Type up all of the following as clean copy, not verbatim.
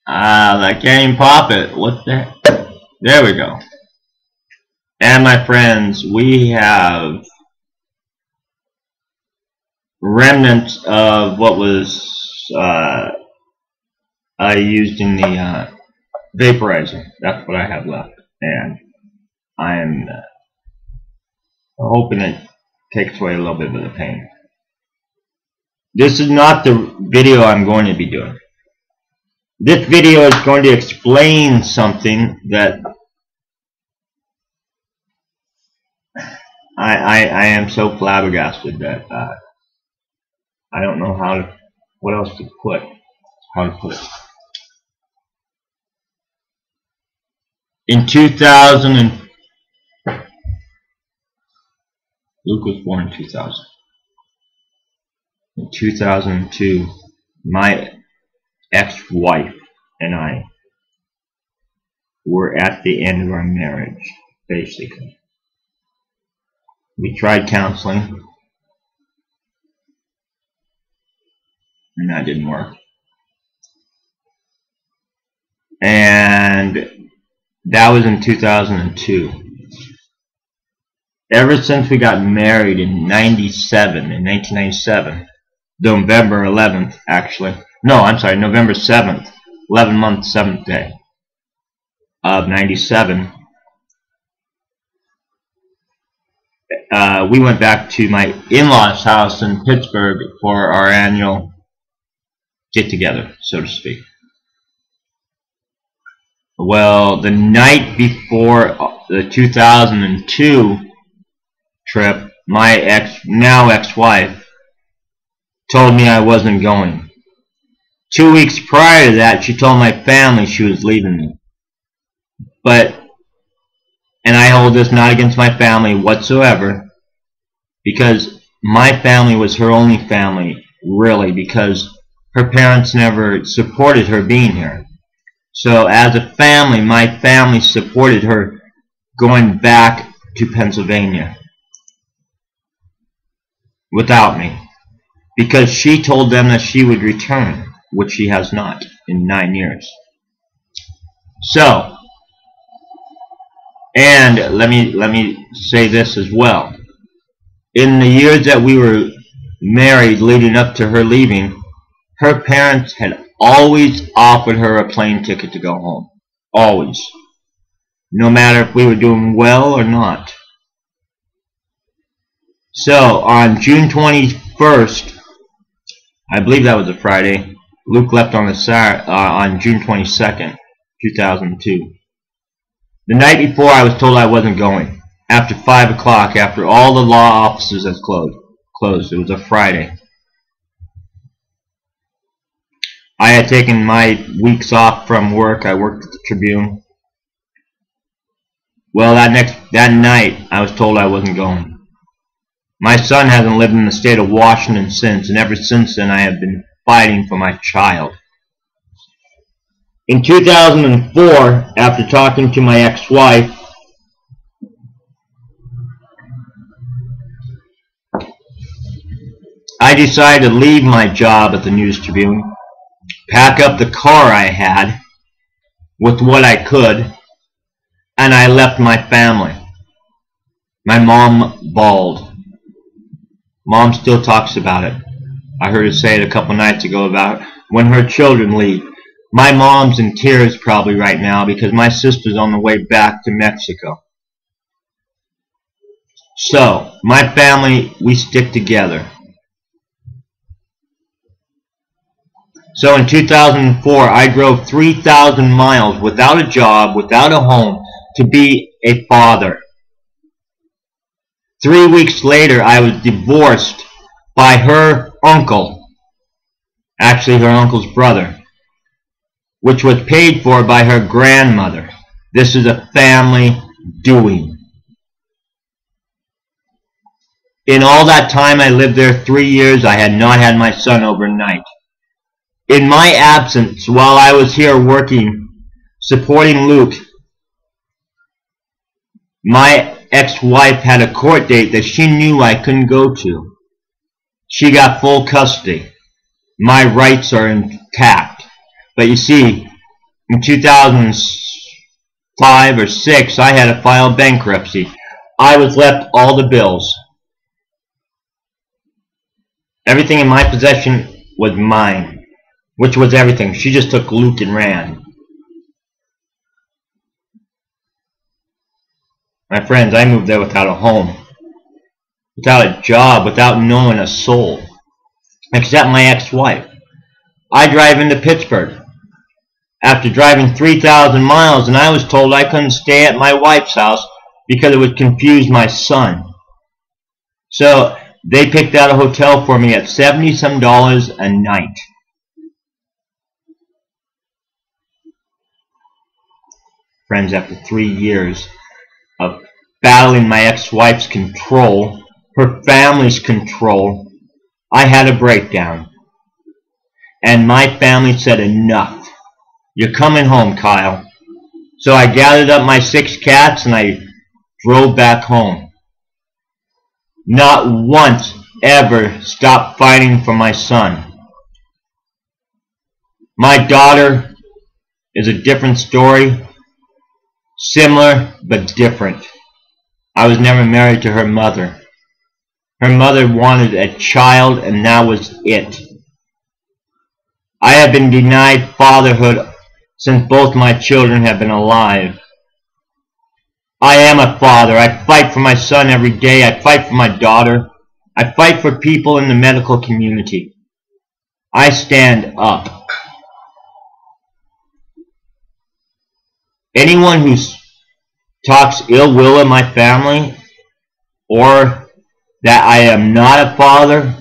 I can't even pop it. What the heck? There we go. And my friends, we have remnants of what was I used in the vaporizer. That's what I have left, and I am hoping it takes away a little bit of the pain. This is not the video I'm going to be doing. This video is going to explain something that I am so flabbergasted that I don't know what else to put. How to put it. In 2000, Luke was born in 2000. In 2002, my ex-wife and I were at the end of our marriage, basically. We tried counseling, and that didn't work. And that was in 2002. Ever since we got married in 1997, November 11th, actually. No, I'm sorry, November 7th, 11 months, 7th day of 97. We went back to my in-laws' house in Pittsburgh for our annual get-together, so to speak. Well, the night before the 2002 trip, my now ex-wife told me I wasn't going. 2 weeks prior to that, she told my family she was leaving me. And I hold this not against my family whatsoever, because my family was her only family, really, because her parents never supported her being here. So as a family, my family supported her going back to Pennsylvania without me, because she told them that she would return, which she has not in 9 years. So, and let me say this as well. In the years that we were married leading up to her leaving, her parents had always offered her a plane ticket to go home. Always. No matter if we were doing well or not. So, on June 21st, I believe that was a Friday, Luke left on June 22nd, 2002. The night before, I was told I wasn't going. After 5 o'clock, after all the law offices had closed. It was a Friday. I had taken my weeks off from work. I worked at the Tribune. Well, that night, I was told I wasn't going. My son hasn't lived in the state of Washington since, and ever since then I have been fighting for my child. In 2004, after talking to my ex-wife, I decided to leave my job at the News Tribune, pack up the car I had with what I could, and I left my family. My mom bawled. Mom still talks about it. I heard her say it a couple nights ago about when her children leave. My mom's in tears probably right now because my sister's on the way back to Mexico. So, my family, we stick together. So in 2004, I drove 3,000 miles without a job, without a home, to be a father. 3 weeks later, I was divorced by her uncle, actually her uncle's brother, which was paid for by her grandmother. This is a family doing. In all that time I lived there, 3 years, I had not had my son overnight. In my absence, while I was here working, supporting Luke, my ex-wife had a court date that she knew I couldn't go to. She got full custody. my rights are intact. But you see, in 2005 or 6, I had to file bankruptcy. I was left all the bills. Everything in my possession was mine, which was everything. She just took Luke and ran. My friends, I moved there without a home, without a job, without knowing a soul, except my ex-wife. I drive into Pittsburgh after driving 3,000 miles, and I was told I couldn't stay at my wife's house because it would confuse my son. So they picked out a hotel for me at $70-some a night. Friends, after 3 years of battling my ex-wife's control, her family's control, I had a breakdown. And my family said, enough. You're coming home, Kyle. So I gathered up my 6 cats and I drove back home. Not once ever stopped fighting for my son. My daughter is a different story. Similar, but different. I was never married to her mother. Her mother wanted a child, and that was it. I have been denied fatherhood since both my children have been alive. I am a father. I fight for my son every day. I fight for my daughter. I fight for people in the medical community. I stand up. Anyone who talks ill will of my family, or that I am not a father,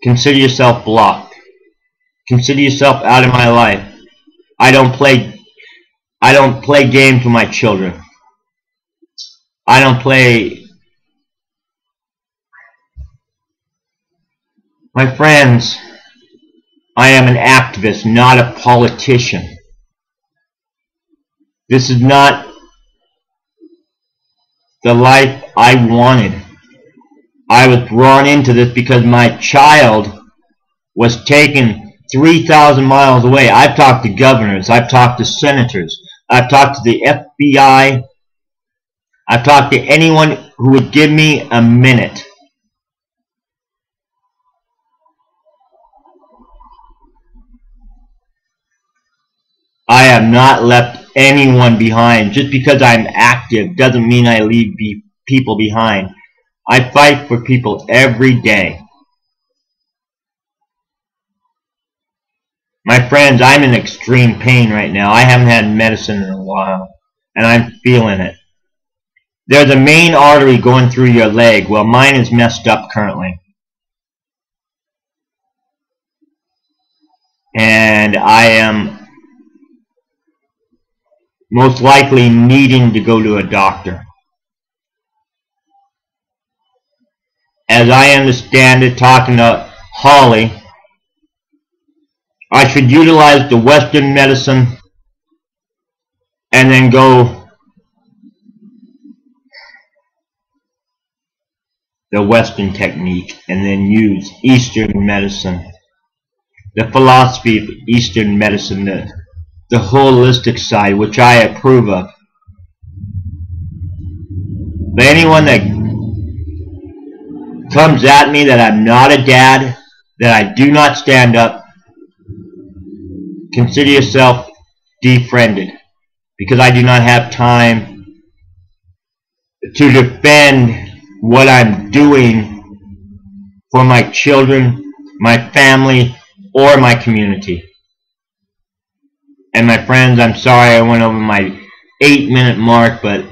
consider yourself blocked. Consider yourself out of my life. I don't play games with my children. I don't play. My friends, I am an activist, not a politician. This is not the life I wanted. I was drawn into this because my child was taken 3,000 miles away. I've talked to governors. I've talked to senators. I've talked to the FBI. I've talked to anyone who would give me a minute. I have not left anyone behind. Just because I'm active doesn't mean I leave people behind. I fight for people every day. My friends, I'm in extreme pain right now. I haven't had medicine in a while, and I'm feeling it. There's a main artery going through your leg. Well, mine is messed up currently. And I am most likely needing to go to a doctor. As I understand it, talking to Holly, I should utilize the Western medicine and then go the Western technique and then use Eastern medicine, the philosophy of Eastern medicine, the holistic side, which I approve of. But anyone that comes at me that I'm not a dad, that I do not stand up, consider yourself defriended, because I do not have time to defend what I'm doing for my children, my family, or my community. And my friends, I'm sorry I went over my 8-minute mark, but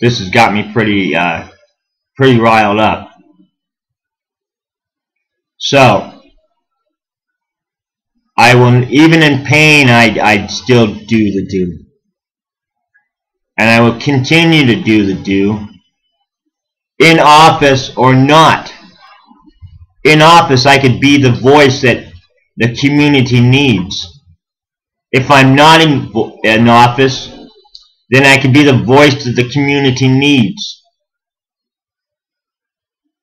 this has got me pretty riled up. So, I will, even in pain, I'd still do the do. And I will continue to do the do, in office or not. In office, I could be the voice that the community needs. If I'm not in office, then I can be the voice that the community needs.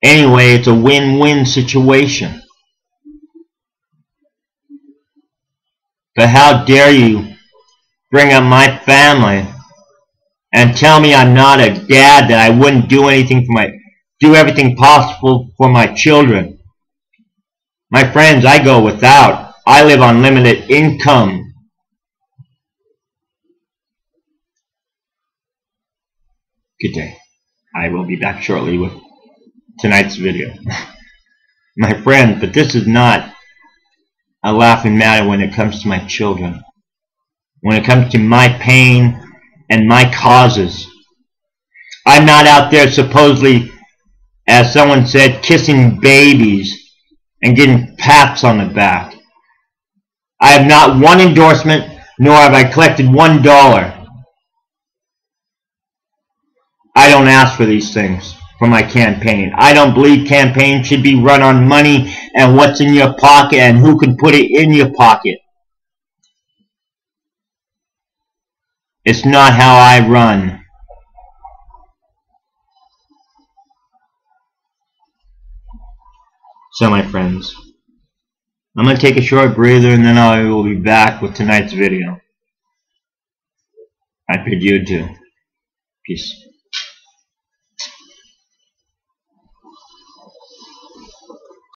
Anyway, it's a win-win situation. But how dare you bring up my family and tell me I'm not a dad, that I wouldn't do everything possible for my children. My friends, I go without. I live on limited income. Good day. I will be back shortly with tonight's video. My friend, but this is not a laughing matter when it comes to my children. When it comes to my pain and my causes. I'm not out there supposedly, as someone said, kissing babies and getting pats on the back. I have not one endorsement, nor have I collected $1. I don't ask for these things for my campaign. I don't believe campaigns should be run on money and what's in your pocket and who can put it in your pocket. It's not how I run. So my friends, I'm going to take a short breather and then I will be back with tonight's video. I bid you adieu. Peace.